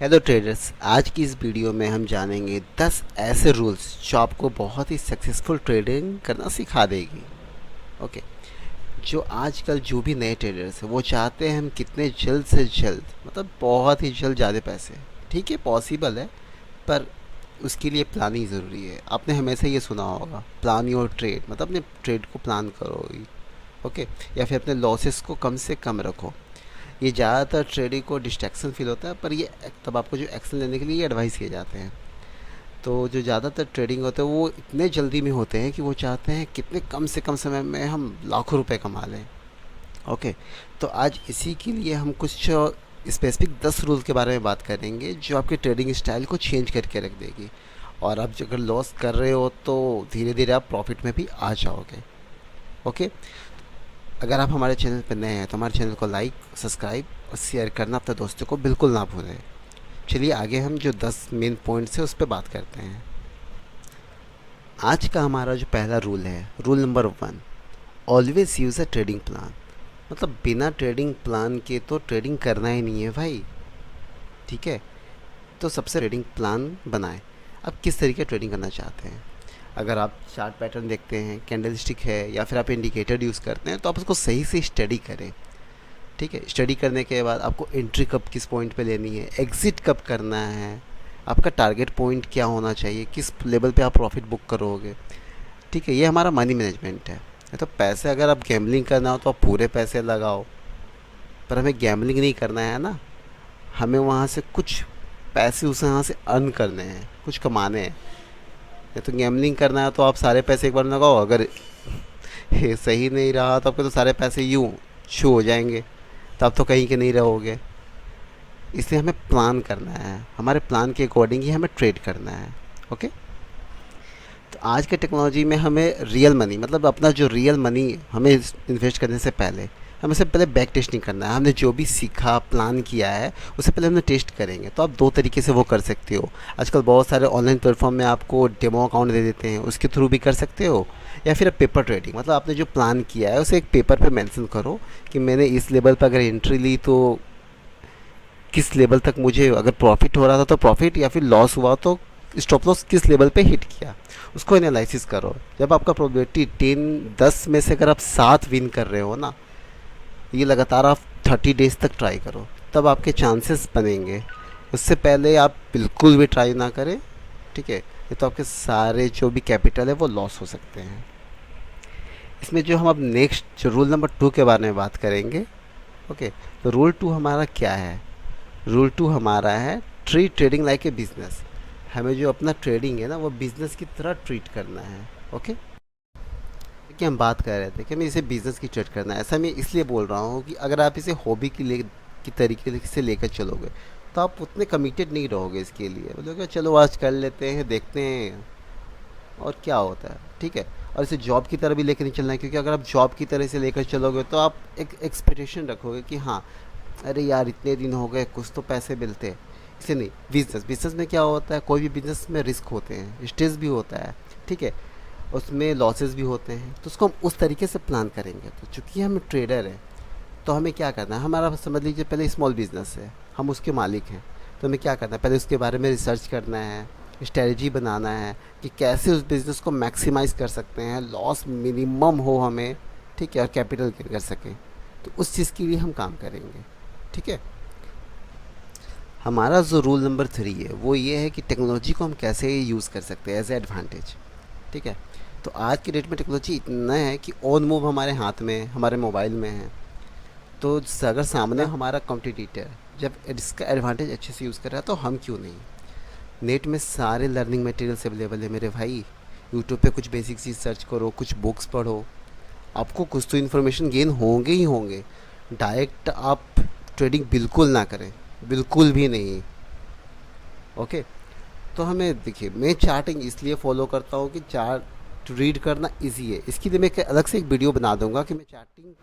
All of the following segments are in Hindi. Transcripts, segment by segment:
हेलो ट्रेडर्स, आज की इस वीडियो में हम जानेंगे 10 ऐसे रूल्स जो आपको बहुत ही सक्सेसफुल ट्रेडिंग करना सिखा देगी। ओके। जो आजकल जो भी नए ट्रेडर्स हैं वो चाहते हैं हम कितने जल्द से जल्द, मतलब बहुत ही जल्द, ज़्यादा पैसे। ठीक है, पॉसिबल है, पर उसके लिए प्लानिंग ज़रूरी है। आपने हमेशा ये सुना होगा, प्लान योर ट्रेड, मतलब अपने ट्रेड को प्लान करो। ओके। या फिर अपने लॉसेस को कम से कम रखो। ये ज़्यादातर ट्रेडिंग को डिस्ट्रैक्शन फील होता है, पर ये तब आपको जो एक्शन लेने के लिए एडवाइस किए जाते हैं। तो जो ज़्यादातर ट्रेडिंग होते हैं वो इतने जल्दी में होते हैं कि वो चाहते हैं कितने कम से कम समय में हम लाखों रुपए कमा लें। ओके। तो आज इसी के लिए हम कुछ स्पेसिफिक 10 रूल के बारे में बात करेंगे जो आपके ट्रेडिंग स्टाइल को चेंज करके रख देगी। और आप अगर लॉस कर रहे हो तो धीरे धीरे आप प्रॉफिट में भी आ जाओगे। ओके। अगर आप हमारे चैनल पर नए हैं तो हमारे चैनल को लाइक, सब्सक्राइब और शेयर करना अपने दोस्तों को बिल्कुल ना भूलें। चलिए आगे हम जो 10 मेन पॉइंट्स हैं उस पर बात करते हैं। आज का हमारा जो पहला रूल है, रूल नंबर 1, ऑलवेज यूज़ अ ट्रेडिंग प्लान। मतलब बिना ट्रेडिंग प्लान के तो ट्रेडिंग करना ही नहीं है भाई। ठीक है, तो सबसे ट्रेडिंग प्लान बनाएं। आप किस तरीके ट्रेडिंग करना चाहते हैं। अगर आप चार्ट पैटर्न देखते हैं, कैंडल स्टिक है, या फिर आप इंडिकेटर यूज़ करते हैं, तो आप उसको सही से स्टडी करें। ठीक है, स्टडी करने के बाद आपको एंट्री कब किस पॉइंट पे लेनी है, एग्ज़िट कब करना है, आपका टारगेट पॉइंट क्या होना चाहिए, किस लेवल पे आप प्रॉफिट बुक करोगे। ठीक है, ये हमारा मनी मैनेजमेंट है। तो पैसे अगर आप गैम्बलिंग करना हो तो आप पूरे पैसे लगाओ, पर हमें गैम्बलिंग नहीं करना है ना। हमें वहाँ से कुछ पैसे उसे वहाँ से अर्न करने हैं, कुछ कमाने हैं। या तो गैम्बलिंग करना है तो आप सारे पैसे एक बार लगाओ, अगर ये सही नहीं रहा तो आपके तो सारे पैसे यूँ छू हो जाएंगे, तो आप तो कहीं के नहीं रहोगे। इसलिए हमें प्लान करना है, हमारे प्लान के अकॉर्डिंग ही हमें ट्रेड करना है। ओके। तो आज के टेक्नोलॉजी में हमें रियल मनी, मतलब अपना जो रियल मनी हमें इन्वेस्ट करने से पहले हमें से पहले बैक टेस्टिंग करना है। हमने जो भी सीखा, प्लान किया है, उससे पहले हमने टेस्ट करेंगे। तो आप दो तरीके से वो कर सकते हो। आजकल बहुत सारे ऑनलाइन प्लेटफॉर्म में आपको डेमो अकाउंट दे देते हैं, उसके थ्रू भी कर सकते हो। या फिर पेपर ट्रेडिंग, मतलब आपने जो प्लान किया है उसे एक पेपर पे मेंशन करो कि मैंने इस लेवल पर अगर एंट्री ली तो किस लेवल तक मुझे, अगर प्रॉफिट हो रहा था तो प्रॉफिट, या फिर लॉस हुआ तो स्टॉप लॉस किस लेवल पे हिट किया, उसको एनालिसिस करो। जब आपका प्रोबेबिलिटी 10 में से अगर आप 7 विन कर रहे हो ना, ये लगातार आप 30 डेज तक ट्राई करो, तब आपके चांसेस बनेंगे। उससे पहले आप बिल्कुल भी ट्राई ना करें। ठीक है, ये तो आपके सारे जो भी कैपिटल है वो लॉस हो सकते हैं। इसमें जो हम अब नेक्स्ट जो रूल नंबर 2 के बारे में बात करेंगे। ओके। तो रूल 2 हमारा क्या है। रूल 2 हमारा है treat trading like a business. हमें जो अपना ट्रेडिंग है ना वो बिज़नेस की तरह ट्रीट करना है। ओके। कि हम बात कर रहे थे कि हमें इसे बिज़नेस की ट्रीट करना है। ऐसा मैं इसलिए बोल रहा हूँ कि अगर आप इसे हॉबी की तरीके से लेकर चलोगे तो आप उतने कमिटेड नहीं रहोगे इसके लिए। बोलोगे चलो आज कर लेते हैं, देखते हैं और क्या होता है। ठीक है। और इसे जॉब की तरह भी लेकर नहीं चलना है, क्योंकि अगर आप जॉब की तरह से लेकर चलोगे तो आप एक एक्सपेक्टेशन रखोगे कि हाँ, अरे यार इतने दिन हो गए, कुछ तो पैसे मिलते हैं। इसे नहीं। बिजनेस में क्या होता है, कोई भी बिजनेस में रिस्क होते हैं, स्ट्रेस भी होता है। ठीक है, उसमें लॉसेस भी होते हैं, तो उसको हम उस तरीके से प्लान करेंगे। तो चूँकि हम ट्रेडर हैं तो हमें क्या करना है, हमारा समझ लीजिए पहले स्मॉल बिजनेस है, हम उसके मालिक हैं। तो हमें क्या करना है, पहले उसके बारे में रिसर्च करना है, स्ट्रेटजी बनाना है कि कैसे उस बिज़नेस को मैक्सिमाइज़ कर सकते हैं, लॉस मिनिमम हो हमें। ठीक है, और कैपिटल गेन कर सकें। तो उस चीज़ के लिए हम काम करेंगे। ठीक है। हमारा जो रूल नंबर 3 है वो ये है कि टेक्नोलॉजी को हम कैसे यूज़ कर सकते हैं एज ए एडवांटेज। ठीक है। तो आज की डेट में टेक्नोलॉजी इतना है कि ऑन मूव हमारे हाथ में, हमारे मोबाइल में है। तो अगर सामने हमारा कॉम्पिटिटर जब इसका एडवांटेज अच्छे से यूज़ कर रहा है तो हम क्यों नहीं। नेट में सारे लर्निंग मटेरियल्स अवेलेबल है मेरे भाई। यूट्यूब पे कुछ बेसिक चीज़ सर्च करो, कुछ बुक्स पढ़ो, आपको कुछ तो इन्फॉर्मेशन गेन होंगे ही होंगे। डायरेक्ट आप ट्रेडिंग बिल्कुल ना करें, बिल्कुल भी नहीं। ओके। तो हमें देखिए, मैं चार्टिंग इसलिए फॉलो करता हूँ कि चार्ट रीड करना इजी है। इसके लिए मैं अलग से एक वीडियो बना दूंगा कि मैं चार्टिंग,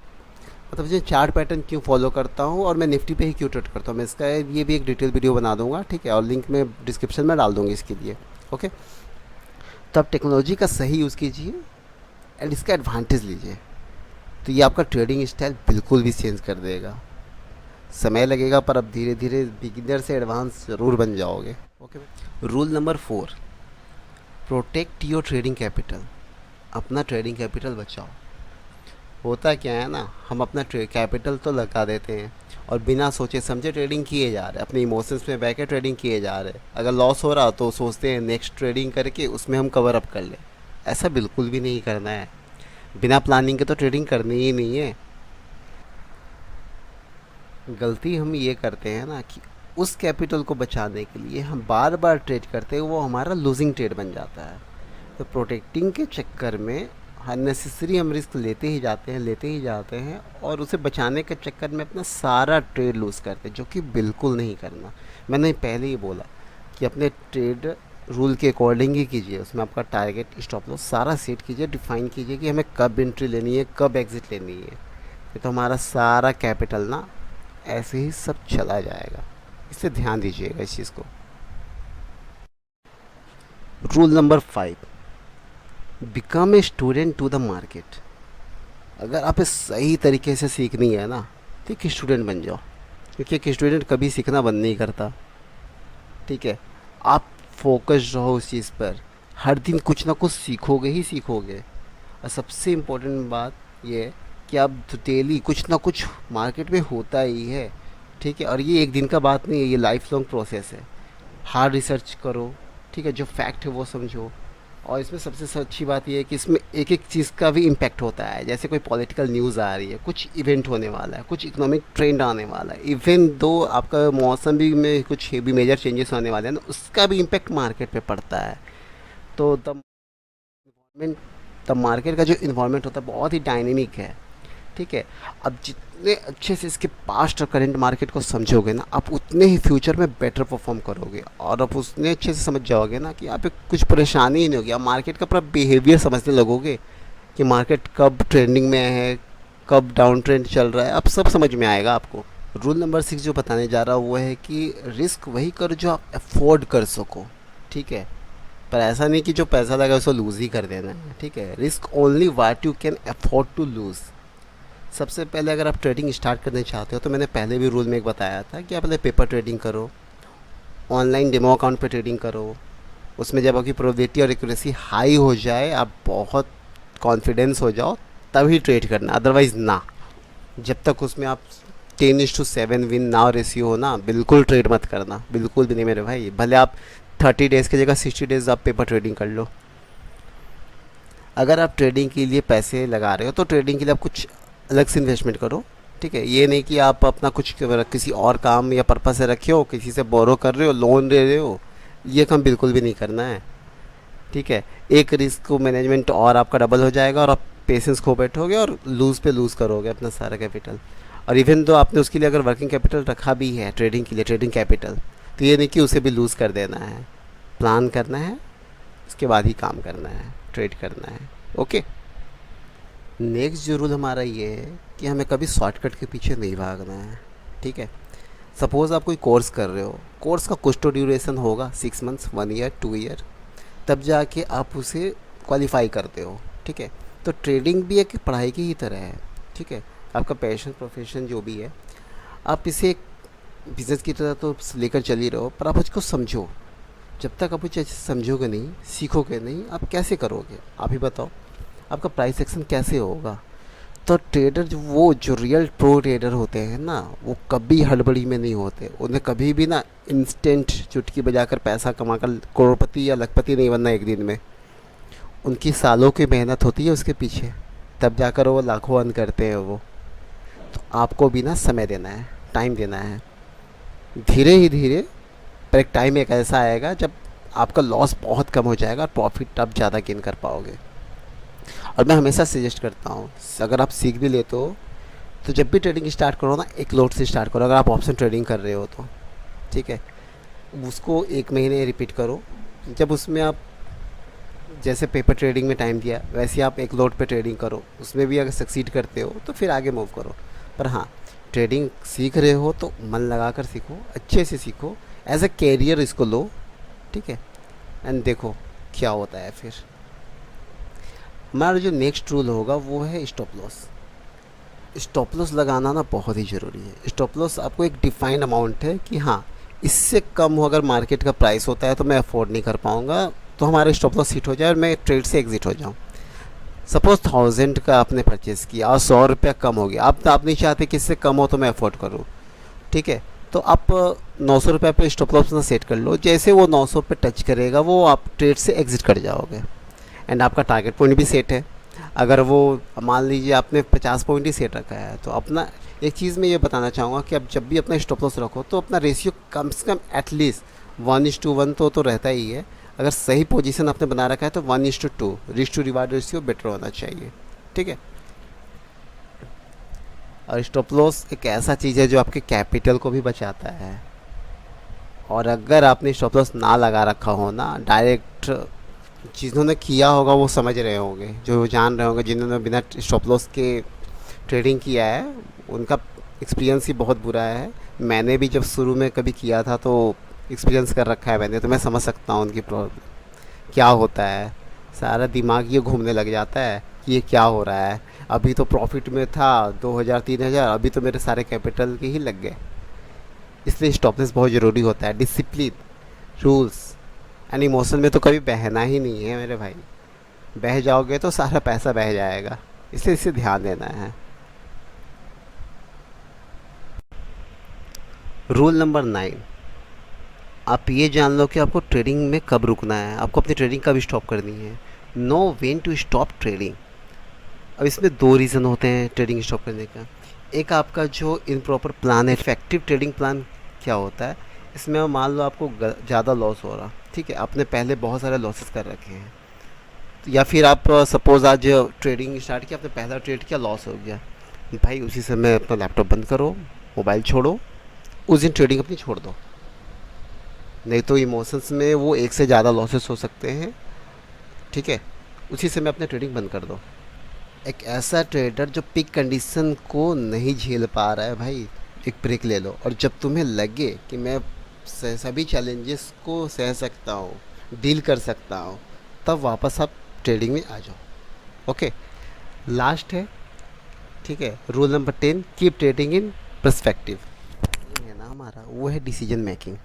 मतलब मुझे चार्ट पैटर्न क्यों फॉलो करता हूँ और मैं निफ्टी पे ही क्यों ट्रेड करता हूँ। मैं इसका ये भी एक डिटेल वीडियो बना दूंगा। ठीक है, और लिंक मैं डिस्क्रिप्शन में डाल दूँगी इसके लिए। ओके। तो आप टेक्नोलॉजी का सही यूज़ कीजिए एंड इसका एडवांटेज लीजिए, तो ये आपका ट्रेडिंग स्टाइल बिल्कुल भी चेंज कर देगा। समय लगेगा, पर अब धीरे धीरे बिगिनर से एडवांस ज़रूर बन जाओगे। Okay. Rule number 4, protect your trading capital. अपना ट्रेडिंग कैपिटल बचाओ। होता क्या है ना, हम अपना कैपिटल तो लगा देते हैं और बिना सोचे समझे ट्रेडिंग किए जा रहे हैं, अपने इमोशंस में बह के ट्रेडिंग किए जा रहे हैं। अगर लॉस हो रहा तो सोचते हैं नेक्स्ट ट्रेडिंग करके उसमें हम कवर अप कर लें। ऐसा बिल्कुल भी नहीं करना है। बिना प्लानिंग के तो ट्रेडिंग करनी ही नहीं है। गलती हम ये करते हैं ना कि उस कैपिटल को बचाने के लिए हम बार बार ट्रेड करते हैं, वो हमारा लूजिंग ट्रेड बन जाता है। तो प्रोटेक्टिंग के चक्कर में अननेसेसरी हम रिस्क लेते ही जाते हैं और उसे बचाने के चक्कर में अपना सारा ट्रेड लूज़ करते हैं, जो कि बिल्कुल नहीं करना। मैंने पहले ही बोला कि अपने ट्रेड रूल के अकॉर्डिंग ही कीजिए। उसमें आपका टारगेट स्टॉप लॉस सारा सेट कीजिए, डिफाइन कीजिए कि हमें कब एंट्री लेनी है, कब एग्ज़िट लेनी है। ये तो हमारा सारा कैपिटल ना ऐसे ही सब चला जाएगा। इससे ध्यान दीजिएगा इस चीज़ को। Rule number 5, become a student to the market. अगर आप सही तरीके से सीखनी है ना तो एक स्टूडेंट बन जाओ, क्योंकि एक स्टूडेंट कभी सीखना बंद नहीं करता। ठीक है, आप फोकस रहो उस चीज़ पर, हर दिन कुछ ना कुछ सीखोगे ही सीखोगे। और सबसे इम्पोर्टेंट बात ये है कि आप डेली कुछ ना कुछ मार्केट में होता ही है। ठीक है, और ये एक दिन का बात नहीं है, ये लाइफ लॉन्ग प्रोसेस है। हार्ड रिसर्च करो, ठीक है, जो फैक्ट है वो समझो। और इसमें सबसे अच्छी बात यह है कि इसमें एक एक चीज़ का भी इम्पैक्ट होता है। जैसे कोई पॉलिटिकल न्यूज़ आ रही है, कुछ इवेंट होने वाला है, कुछ इकोनॉमिक ट्रेंड आने वाला है, इवन दो आपका मौसम भी में कुछ भी मेजर चेंजेस होने वाले हैं ना, उसका भी इम्पैक्ट मार्केट पे पड़ता है। तो इन्वायरमेंट द मार्केट का जो इन्वायरमेंट होता है बहुत ही डायनेमिक है। ठीक है, अब जितने अच्छे से इसके पास्ट और करंट मार्केट को समझोगे ना, आप उतने ही फ्यूचर में बेटर परफॉर्म करोगे। और आप उतने अच्छे से समझ जाओगे ना कि आप पे कुछ परेशानी ही नहीं होगी। आप मार्केट का पूरा बिहेवियर समझने लगोगे कि मार्केट कब ट्रेंडिंग में है, कब डाउन ट्रेंड चल रहा है, अब सब समझ में आएगा आपको। रूल नंबर 6 जो बताने जा रहा हूँ वो है कि रिस्क वही करो जो आप अफोर्ड कर सको। ठीक है, पर ऐसा नहीं कि जो पैसा लगा उसको लूज़ ही कर देना है। ठीक है, risk only what you can afford to lose. सबसे पहले अगर आप ट्रेडिंग स्टार्ट करना चाहते हो तो मैंने पहले भी रूल में एक बताया था कि आप पहले पेपर ट्रेडिंग करो, ऑनलाइन डेमो अकाउंट पे ट्रेडिंग करो। उसमें जब आपकी प्रोबेबिलिटी और एक्यूरेसी हाई हो जाए, आप बहुत कॉन्फिडेंस हो जाओ, तभी ट्रेड करना, अदरवाइज़ ना। जब तक उसमें आप 10:7 विन नाउ रेशियो हो ना, बिल्कुल ट्रेड मत करना, बिल्कुल भी नहीं मेरे भाई। भले आप 30 डेज़ की जगह 60 डेज़ आप पेपर ट्रेडिंग कर लो। अगर आप ट्रेडिंग के लिए पैसे लगा रहे हो तो ट्रेडिंग के लिए आप कुछ अलग से इन्वेस्टमेंट करो। ठीक है, ये नहीं कि आप अपना कुछ किसी और काम या पर्पस से रखे हो, किसी से बोरो कर रहे हो, लोन दे रहे हो, ये काम बिल्कुल भी नहीं करना है। ठीक है, एक रिस्क को मैनेजमेंट और आपका डबल हो जाएगा और आप पेशेंस खो बैठोगे और लूज़ पे लूज़ करोगे अपना सारा कैपिटल। और इवन तो आपने उसके लिए अगर वर्किंग कैपिटल रखा भी है ट्रेडिंग के लिए, ट्रेडिंग कैपिटल, तो ये नहीं कि उसे भी लूज़ कर देना है। प्लान करना है, उसके बाद ही काम करना है, ट्रेड करना है। ओके। नेक्स्ट जो रूल हमारा ये है कि हमें कभी शॉर्टकट के पीछे नहीं भागना है। ठीक है, सपोज़ आप कोई कोर्स कर रहे हो, कोर्स का कुछ तो ड्यूरेशन होगा, 6 मंथ्स, 1 ईयर, 2 ईयर, तब जाके आप उसे क्वालिफाई करते हो। ठीक है, तो ट्रेडिंग भी एक पढ़ाई की ही तरह है। ठीक है, आपका पैशन प्रोफेशन जो भी है, आप इसे एक बिज़नेस की तरह तो लेकर चल ही रहो, पर आप उसको समझो। जब तक आप कुछ अच्छे से समझोगे नहीं, सीखोगे नहीं, आप कैसे करोगे? आप ही बताओ, आपका प्राइस एक्शन कैसे होगा? तो ट्रेडर जो रियल प्रो ट्रेडर होते हैं ना, वो कभी हड़बड़ी में नहीं होते। उन्हें कभी भी ना इंस्टेंट चुटकी बजाकर पैसा कमाकर करोड़पति या लखपति नहीं बनना एक दिन में। उनकी सालों की मेहनत होती है उसके पीछे, तब जाकर वो लाखों अर्न करते हैं वो। तो आपको भी ना समय देना है, टाइम देना है, धीरे ही धीरे। पर एक टाइम एक ऐसा आएगा जब आपका लॉस बहुत कम हो जाएगा और प्रॉफिट आप ज़्यादा गेन कर पाओगे। और मैं हमेशा सजेस्ट करता हूँ, अगर आप सीख भी लेते हो तो जब भी ट्रेडिंग स्टार्ट करो ना, एक लॉट से स्टार्ट करो। अगर आप ऑप्शन ट्रेडिंग कर रहे हो तो ठीक है, उसको 1 महीने रिपीट करो। जब उसमें आप जैसे पेपर ट्रेडिंग में टाइम दिया, वैसे ही आप एक लॉट पे ट्रेडिंग करो। उसमें भी अगर सक्सीड करते हो तो फिर आगे मूव करो। पर हाँ, ट्रेडिंग सीख रहे हो तो मन लगा कर सीखो, अच्छे से सीखो, एज अ कैरियर इसको लो। ठीक है, एंड देखो क्या होता है फिर। हमारा जो नेक्स्ट रूल होगा वो है स्टॉप लॉस। स्टॉप लॉस लगाना ना बहुत ही ज़रूरी है। स्टॉप लॉस आपको एक डिफाइंड अमाउंट है कि हाँ, इससे कम हो अगर मार्केट का प्राइस होता है तो मैं अफोर्ड नहीं कर पाऊँगा, तो हमारा स्टॉप लॉस हिट हो जाए और मैं ट्रेड से एग्ज़िट हो जाऊँ। सपोज़ 1000 का आपने परचेज़ किया और 100 रुपया कम हो गया, आप नहीं चाहते कि इससे कम हो तो मैं अफोर्ड करूँ, ठीक है। तो आप 900 रुपये पे स्टॉप लॉस ना सेट कर लो, जैसे वो 900 पे टच करेगा वो आप ट्रेड से एग्ज़िट कर जाओगे। एंड आपका टारगेट पॉइंट भी सेट है। अगर वो मान लीजिए आपने 50 पॉइंट ही सेट रखा है, तो अपना एक चीज़ मैं ये बताना चाहूँगा कि आप जब भी अपना स्टॉप लॉस रखो तो अपना रेशियो कम से कम एटलीस्ट 1:1 तो रहता ही है। अगर सही पोजीशन आपने बना रखा है तो 1:2 risk to reward ratio better होना चाहिए, ठीक है। और स्टॉप लॉस एक ऐसा चीज़ है जो आपके कैपिटल को भी बचाता है। और अगर आपने स्टॉप लॉस ना लगा रखा हो ना, डायरेक्ट जिन्होंने किया होगा वो समझ रहे होंगे, जो जान रहे होंगे, जिन्होंने बिना स्टॉप लॉस के ट्रेडिंग किया है उनका एक्सपीरियंस ही बहुत बुरा है। मैंने भी जब शुरू में कभी किया था तो एक्सपीरियंस कर रखा है मैंने, तो मैं समझ सकता हूँ उनकी प्रॉब्लम क्या होता है। सारा दिमाग ये घूमने लग जाता है कि ये क्या हो रहा है, अभी तो प्रॉफिट में था 2000 3000, अभी तो मेरे सारे कैपिटल के ही लग गए। इसलिए स्टॉप लॉस बहुत ज़रूरी होता है। डिसिप्लिन, रूल्स एंड इमोशन में तो कभी बहना ही नहीं है मेरे भाई। बह जाओगे तो सारा पैसा बह जाएगा, इसलिए इसे ध्यान देना है। रूल नंबर 9, आप ये जान लो कि आपको ट्रेडिंग में कब रुकना है, आपको अपनी ट्रेडिंग कब स्टॉप करनी है। Know when to stop trading. अब इसमें दो रीज़न होते हैं ट्रेडिंग स्टॉप करने का। एक आपका जो इनप्रॉपर प्लान है, इफेक्टिव ट्रेडिंग प्लान क्या होता है, इसमें मान लो आपको ज़्यादा लॉस हो रहा, ठीक है, आपने पहले बहुत सारे लॉसेस कर रखे हैं, या फिर आप सपोज़ आज ट्रेडिंग स्टार्ट किया, आपने पहला ट्रेड किया, लॉस हो गया, भाई उसी समय अपना लैपटॉप बंद करो, मोबाइल छोड़ो, उस दिन ट्रेडिंग अपनी छोड़ दो। नहीं तो इमोशंस में वो एक से ज़्यादा लॉसेस हो सकते हैं, ठीक है, उसी समय अपने ट्रेडिंग बंद कर दो। एक ऐसा ट्रेडर जो पीक कंडीशन को नहीं झेल पा रहा है, भाई एक ब्रेक ले लो, और जब तुम्हें लगे कि मैं सभी चैलेंजेस को सह सकता हूँ, डील कर सकता हूँ, तब वापस आप ट्रेडिंग में आ जाओ। ओके, लास्ट है, ठीक है, rule number 10, keep trading in perspective. ये है ना हमारा, वो है डिसीजन मेकिंग।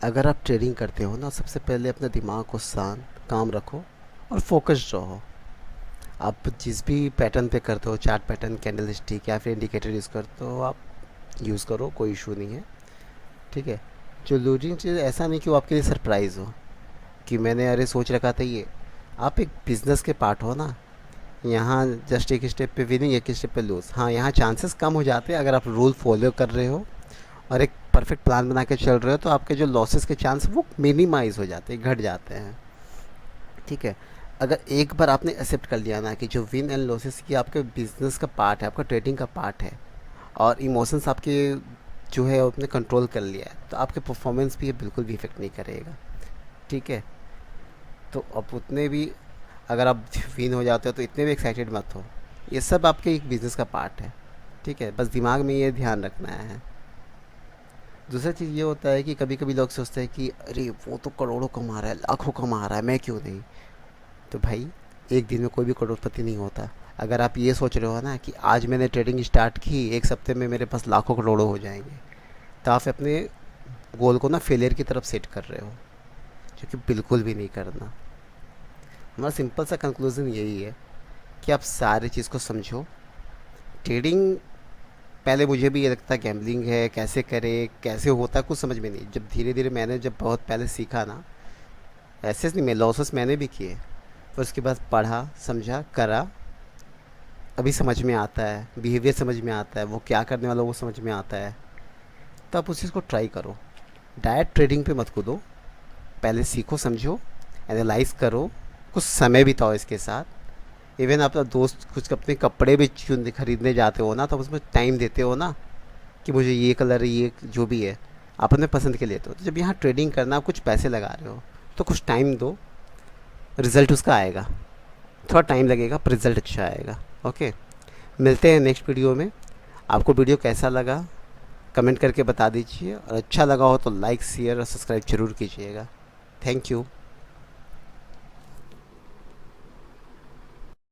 अगर आप ट्रेडिंग करते हो ना, सबसे पहले अपने दिमाग को शांत काम रखो और फोकस्ड रहो। आप जिस भी पैटर्न पे करते हो, चार्ट पैटर्न, कैंडल स्टिक या फिर इंडिकेटर यूज़ करते हो, आप यूज़ करो, कोई इशू नहीं है, ठीक है। जो लूजिंग चीज़ ऐसा नहीं कि वो आपके लिए सरप्राइज़ हो कि मैंने अरे सोच रखा था ये। आप एक बिज़नेस के पार्ट हो ना, यहाँ जस्ट एक स्टेप पे विनिंग, एक स्टेप पे लूज़। हाँ, यहाँ चांसेस कम हो जाते हैं अगर आप रूल फॉलो कर रहे हो और एक परफेक्ट प्लान बना के चल रहे हो, तो आपके जो लॉसेस के चांस वो मिनिमाइज़ हो जाते हैं, घट जाते हैं, ठीक है। अगर एक बार आपने एक्सेप्ट कर लिया ना कि जो विन एंड लॉसेस की आपके बिजनेस का पार्ट है, आपका ट्रेडिंग का पार्ट है, और इमोशंस आपके जो है आपने कंट्रोल कर लिया है, तो आपके परफॉर्मेंस भी ये बिल्कुल भी इफेक्ट नहीं करेगा, ठीक है। तो अब उतने भी अगर आप विन हो जाते हो तो इतने भी एक्साइटेड मत हो, ये सब आपके एक बिज़नेस का पार्ट है, ठीक है, बस दिमाग में ये ध्यान रखना है। दूसरा चीज़ ये होता है कि कभी कभी लोग सोचते हैं कि अरे वो तो करोड़ों कमा रहा है, लाखों कमा रहा है, मैं क्यों नहीं। तो भाई एक दिन में कोई भी करोड़पति नहीं होता। अगर आप ये सोच रहे हो ना कि आज मैंने ट्रेडिंग स्टार्ट की, एक हफ्ते में मेरे पास लाखों करोड़ों हो जाएंगे, तो आप अपने गोल को ना फेलियर की तरफ सेट कर रहे हो, जो कि बिल्कुल भी नहीं करना। हमारा सिंपल सा कंक्लूज़न यही है कि आप सारी चीज़ को समझो। ट्रेडिंग पहले मुझे भी ये लगता गैम्बलिंग है, कैसे करे, कैसे होता है, कुछ समझ में नहीं। जब धीरे धीरे मैंने जब बहुत पहले सीखा ना, ऐसे नहीं, मैं लॉसेस मैंने भी किए, फिर उसके बाद पढ़ा, समझा, करा, अभी समझ में आता है, बिहेवियर समझ में आता है, वो क्या करने वाला वो समझ में आता है। तो आप उस चीज़ को ट्राई करो, डायरेक्ट ट्रेडिंग पे मत कूदो, पहले सीखो, समझो, एनालाइज करो, कुछ समय बिताओ इसके साथ। इवन आप दोस्त कुछ अपने कपड़े भी खरीदने जाते हो ना, तो उसमें टाइम देते हो ना कि मुझे ये कलर, ये जो भी है आप अपने पसंद के लेते हो। तो जब यहाँ ट्रेडिंग करना, आप कुछ पैसे लगा रहे हो, तो कुछ टाइम दो, रिज़ल्ट उसका आएगा, थोड़ा टाइम लगेगा पर रिज़ल्ट अच्छा आएगा। ओके, मिलते हैं नेक्स्ट वीडियो में। आपको वीडियो कैसा लगा कमेंट करके बता दीजिए, और अच्छा लगा हो तो लाइक, शेयर और सब्सक्राइब जरूर कीजिएगा। Thank you.